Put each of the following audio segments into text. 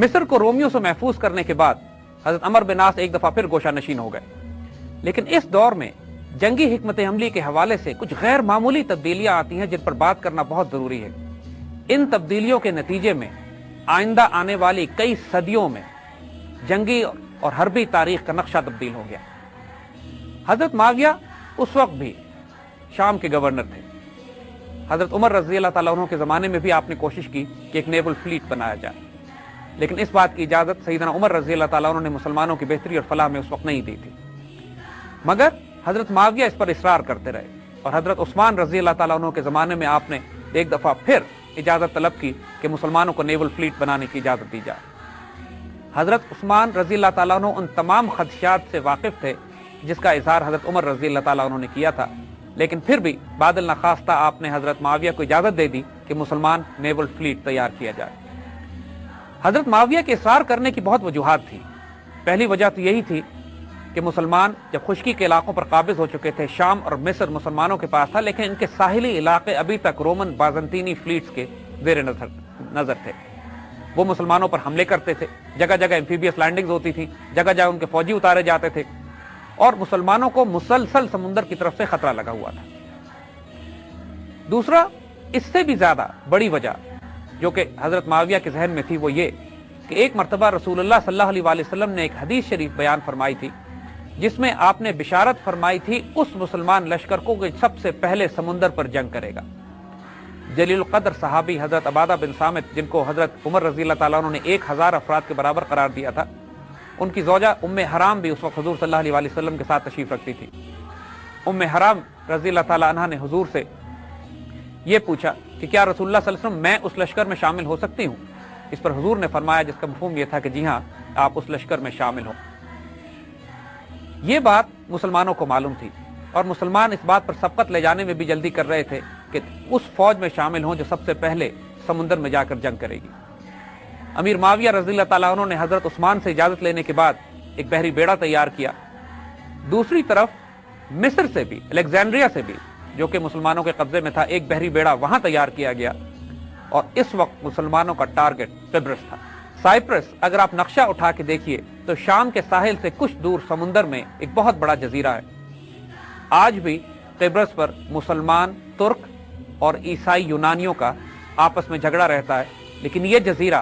مصر کو رومیوں سے محفوظ کرنے کے بعد حضرت عمر بن عاص ایک دفعہ پھر گوشہ نشین ہو گئے، لیکن اس دور میں جنگی حکمت عملی کے حوالے سے کچھ غیر معمولی تبدیلیاں آتی ہیں جن پر بات کرنا بہت ضروری ہے۔ ان تبدیلیوں کے نتیجے میں آئندہ آنے والی کئی صدیوں میں جنگی اور حربی تاریخ کا نقشہ تبدیل ہو گیا۔ حضرت معاویہ اس وقت بھی شام کے گورنر تھے۔ حضرت عمر رضی اللہ تعالیٰ عنہ کے زمانے میں بھی آپ نے کوشش کی کہ ایک نیول فلیٹ بنایا جائے، لیکن اس بات کی اجازت سیدنا عمر رضی اللہ تعالیٰ عنہ نے مسلمانوں کی بہتری اور فلاح میں اس وقت نہیں دی تھی، مگر حضرت معاویہ اس پر اصرار کرتے رہے، اور حضرت عثمان رضی اللہ تعالیٰ عنہ کے زمانے میں آپ نے ایک دفعہ پھر اجازت طلب کی کہ مسلمانوں کو نیول فلیٹ بنانے کی اجازت دی جائے۔ حضرت عثمان رضی اللہ تعالیٰ عنہ ان تمام خدشات سے واقف تھے جس کا اظہار حضرت عمر رضی اللہ تعالیٰ عنہ نے کیا تھا، لیکن پھر بھی بعد النخواستہ آپ نے حضرت معاویہ کو اجازت دے دی کہ مسلمان نیول فلیٹ تیار کیا جائے۔ حضرت معاویہ کے اصرار کرنے کی بہت وجوہات تھی۔ پہلی وجہ تو یہی تھی کہ مسلمان جب خشکی کے علاقوں پر قابض ہو چکے تھے، شام اور مصر مسلمانوں کے پاس تھا، لیکن ان کے ساحلی علاقے ابھی تک رومن بازنطینی فلیٹس کے زیر نظر تھے۔ وہ مسلمانوں پر حملے کرتے تھے، جگہ جگہ ایمفیبیس لینڈنگز ہوتی تھی، جگہ جگہ ان کے فوجی اتارے جاتے تھے، اور مسلمانوں کو مسلسل سمندر کی طرف سے خطرہ لگا ہوا تھا۔ دوسرا، اس سے بھی زیادہ بڑی وجہ جو کہ حضرت معاویہ کے ذہن میں تھی، وہ یہ کہ ایک مرتبہ رسول اللہ صلی اللہ علیہ وسلم نے ایک حدیث شریف بیان فرمائی تھی جس میں آپ نے بشارت فرمائی تھی اس مسلمان لشکر کو کہ سب سے پہلے سمندر پر جنگ کرے گا۔ جلیل القدر صحابی حضرت عبادہ بن صامت، جن کو حضرت عمر رضی اللہ تعالیٰ عنہ نے 1000 افراد کے برابر قرار دیا تھا، ان کی زوجہ ام حرام بھی اس وقت حضور صلی اللہ علیہ وسلم کے ساتھ تشریف رکھتی تھی۔ ام حرام رضی اللہ تعالیٰ عنہ نے حضور سے یہ پوچھا کہ کیا رسول اللہ صلی اللہ علیہ وسلم میں اس لشکر میں شامل ہو سکتی ہوں؟ اس پر حضور نے فرمایا، جس کا مفہوم یہ تھا کہ جی ہاں، آپ اس لشکر میں شامل ہوں۔ یہ بات مسلمانوں کو معلوم تھی، اور مسلمان اس بات پر سبقت لے جانے میں بھی جلدی کر رہے تھے کہ اس فوج میں شامل ہوں جو سب سے پہلے سمندر میں جا کر جنگ کرے گی۔ امیر معاویہ رضی اللہ تعالیٰ عنہ نے حضرت عثمان سے اجازت لینے کے بعد ایک بحری بیڑا تیار کیا۔ دوسری طرف مصر سے بھی، الیگزینڈریا سے بھی، جو کہ مسلمانوں کے قبضے میں تھا، ایک بحری بیڑا وہاں تیار کیا گیا، اور اس وقت مسلمانوں کا ٹارگٹ قبرص تھا۔ سائپرس اگر آپ نقشہ اٹھا کے دیکھیے تو شام کے ساحل سے کچھ دور سمندر میں ایک بہت بڑا جزیرہ ہے۔ آج بھی قبرص پر مسلمان، ترک اور عیسائی یونانیوں کا آپس میں جھگڑا رہتا ہے، لیکن یہ جزیرہ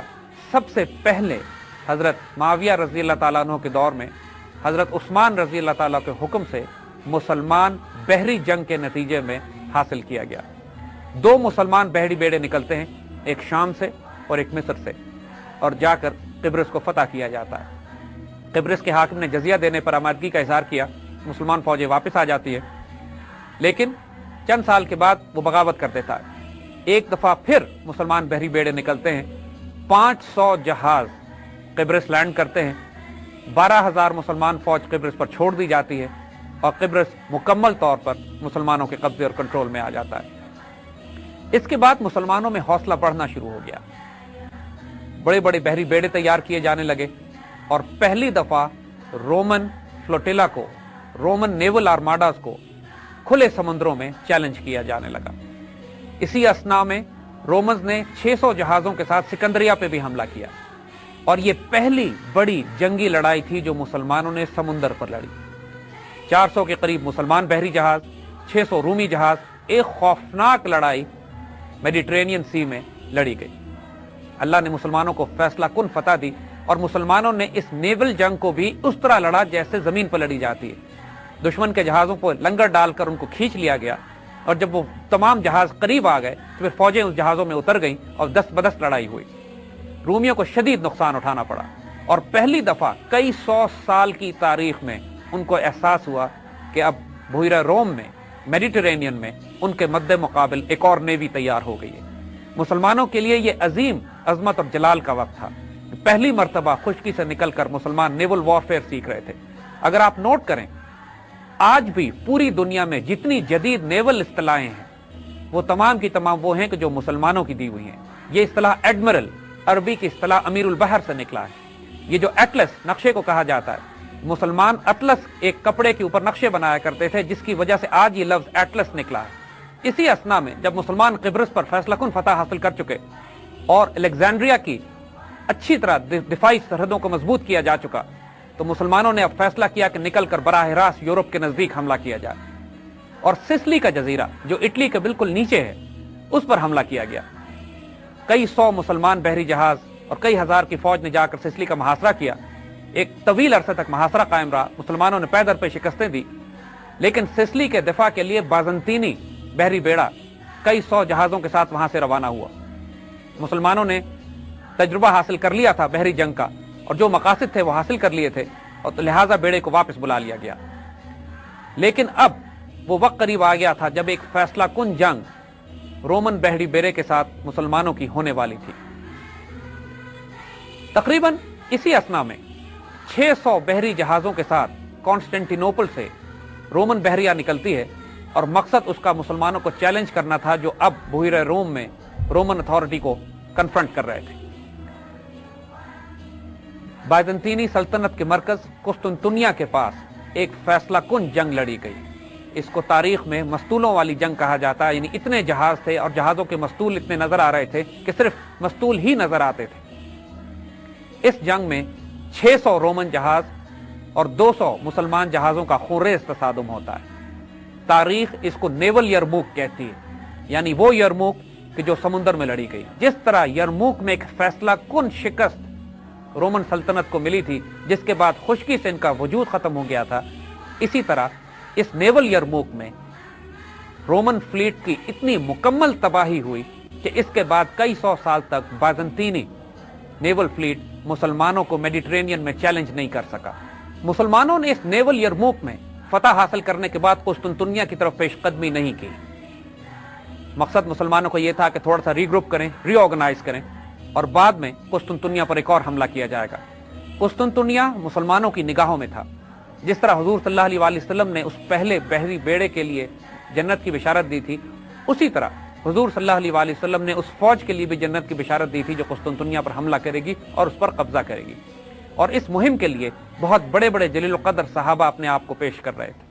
سب سے پہلے حضرت معاویہ رضی اللہ تعالیٰ عنہ کے دور میں حضرت عثمان رضی اللہ تعالیٰ کے حکم سے مسلمان بحری جنگ کے نتیجے میں حاصل کیا گیا۔ 2 مسلمان بحری بیڑے نکلتے ہیں، ایک شام سے اور ایک مصر سے، اور جا کر قبرص کو فتح کیا جاتا ہے۔ قبرص کے حاکم نے جزیہ دینے پر آمادگی کا اظہار کیا، مسلمان فوجیں واپس آ جاتی ہے، لیکن چند سال کے بعد وہ بغاوت کر دیتا ہے۔ ایک دفعہ پھر مسلمان بحری بیڑے نکلتے ہیں، 500 جہاز قبرص لینڈ کرتے ہیں، 12,000 مسلمان فوج قبرص پر چھوڑ دی جاتی ہے، اور قبرص مکمل طور پر مسلمانوں کے قبضے اور کنٹرول میں آ جاتا ہے۔ اس کے بعد مسلمانوں میں حوصلہ بڑھنا شروع ہو گیا، بڑے بڑے بحری بیڑے تیار کیے جانے لگے، اور پہلی دفعہ رومن فلوٹیلا کو، رومن نیول آرماڈاز کو کھلے سمندروں میں چیلنج کیا جانے لگا۔ اسی اثنا میں رومنز نے 600 جہازوں کے ساتھ سکندریہ پہ بھی حملہ کیا، اور یہ پہلی بڑی جنگی لڑائی تھی جو مسلمانوں نے سمندر پر لڑی۔ 400 کے قریب مسلمان بحری جہاز، 600 رومی جہاز، ایک خوفناک لڑائی میڈیٹرینین سی میں لڑی گئی۔ اللہ نے مسلمانوں کو فیصلہ کن فتح دی، اور مسلمانوں نے اس نیول جنگ کو بھی اس طرح لڑا جیسے زمین پر لڑی جاتی ہے۔ دشمن کے جہازوں کو لنگر ڈال کر ان کو کھینچ لیا گیا، اور جب وہ تمام جہاز قریب آ گئے تو پھر فوجیں اس جہازوں میں اتر گئیں اور دست بدست لڑائی ہوئی۔ رومیوں کو شدید نقصان اٹھانا پڑا، اور پہلی دفعہ کئی 100 سال کی تاریخ میں ان کو احساس ہوا کہ اب بحیرہ روم میں، میڈیٹرینین میں ان کے مد مقابل ایک اور نیوی تیار ہو گئی ہے۔ مسلمانوں کے لیے یہ عظیم عظمت اور جلال کا وقت تھا، پہلی مرتبہ خشکی سے نکل کر مسلمان نیول وارفیئر سیکھ رہے تھے۔ اگر آپ نوٹ کریں، آج بھی پوری دنیا میں جتنی جدید نیول اصطلاحیں ہیں وہ تمام کی تمام وہ ہیں کہ جو مسلمانوں کی دی ہوئی ہیں۔ یہ اصطلاح ایڈمرل، عربی کی اصطلاح امیر البحر سے نکلا ہے۔ یہ جو ایٹلس نقشے کو کہا جاتا ہے، مسلمان اطلس ایک کپڑے کے اوپر نقشے بنایا کرتے تھے، جس کی وجہ سے آج یہ لفظ ایٹلس نکلا ہے۔ اسی اثنا میں جب مسلمان قبرص پر فیصلہ کن فتح حاصل کر چکے اور الیگزینڈریا کی اچھی طرح دفاعی سرحدوں کو مضبوط کیا جا چکا تو مسلمانوں نے اب فیصلہ کیا کہ نکل کر براہ راست یورپ کے نزدیک حملہ کیا جائے اور سسلی کا جزیرہ جو اٹلی کے بالکل نیچے ہے اس پر حملہ کیا گیا۔ کئی سو مسلمان بحری جہاز اور کئی ہزار کی فوج نے جا کر سسلی کا محاصرہ کیا۔ ایک طویل عرصے تک محاصرہ قائم رہا، مسلمانوں نے پے در پہ شکستیں دی، لیکن سسلی کے دفاع کے لیے بازنطینی بحری بیڑا کئی سو جہازوں کے ساتھ وہاں سے روانہ ہوا۔ مسلمانوں نے تجربہ حاصل کر لیا تھا بحری جنگ کا، اور جو مقاصد تھے وہ حاصل کر لیے تھے، اور لہٰذا بیڑے کو واپس بلا لیا گیا۔ لیکن اب وہ وقت قریب آ گیا تھا جب ایک فیصلہ کن جنگ رومن بحری بیڑے کے ساتھ مسلمانوں کی ہونے والی تھی۔ تقریباً اسی اثنا میں 600 بحری جہازوں کے ساتھ کانسٹینٹینوپل سے رومن بحریہ نکلتی ہے، اور مقصد اس کا مسلمانوں کو چیلنج کرنا تھا جو اب بحیرہ روم میں رومن اتھارٹی کو کنفرنٹ کر رہے تھے۔ بائزنطینی سلطنت کے مرکز قسطنطنیہ کے پاس ایک فیصلہ کن جنگ لڑی گئی۔ اس کو تاریخ میں مستولوں والی جنگ کہا جاتا ہے، یعنی اتنے جہاز تھے اور جہازوں کے مستول اتنے نظر آ رہے تھے کہ صرف مستول ہی نظر آتے تھے۔ اس جنگ میں 600 رومن جہاز اور 200 مسلمان جہازوں کا خونریز تصادم ہوتا ہے۔ تاریخ اس کو نیول یرموک کہتی ہے، یعنی وہ یرموک کہ جو سمندر میں لڑی گئی۔ جس طرح یرموک میں ایک فیصلہ کن شکست رومن سلطنت کو ملی تھی جس کے بعد خشکی سے ان کا وجود ختم ہو گیا تھا، اسی طرح اس نیول یرموک میں رومن فلیٹ کی اتنی مکمل تباہی ہوئی کہ اس کے بعد کئی سو سال تک بائزنطینی نیول فلیٹ مسلمانوں کو میڈیٹرینین میں چیلنج نہیں کر سکا۔ مسلمانوں نے اس نیول یرموک میں فتح حاصل کرنے کے بعد قسطنطنیہ کی طرف پیش قدمی نہیں کی۔ مقصد مسلمانوں کو یہ تھا کہ تھوڑا سا ری گروپ کریں، ری آرگنائز کریں، اور بعد میں قسطنطنیہ پر ایک اور حملہ کیا جائے گا۔ قسطنطنیہ مسلمانوں کی نگاہوں میں تھا۔ جس طرح حضور صلی اللہ علیہ وسلم نے اس پہلے بحری بیڑے کے لیے جنت کی بشارت دی تھی، اسی طرح حضور صلی اللہ علیہ وسلم نے اس فوج کے لیے بھی جنت کی بشارت دی تھی جو قسطنطنیہ پر حملہ کرے گی اور اس پر قبضہ کرے گی، اور اس مہم کے لیے بہت بڑے بڑے جلیل القدر صحابہ اپنے آپ کو پیش کر رہے تھے۔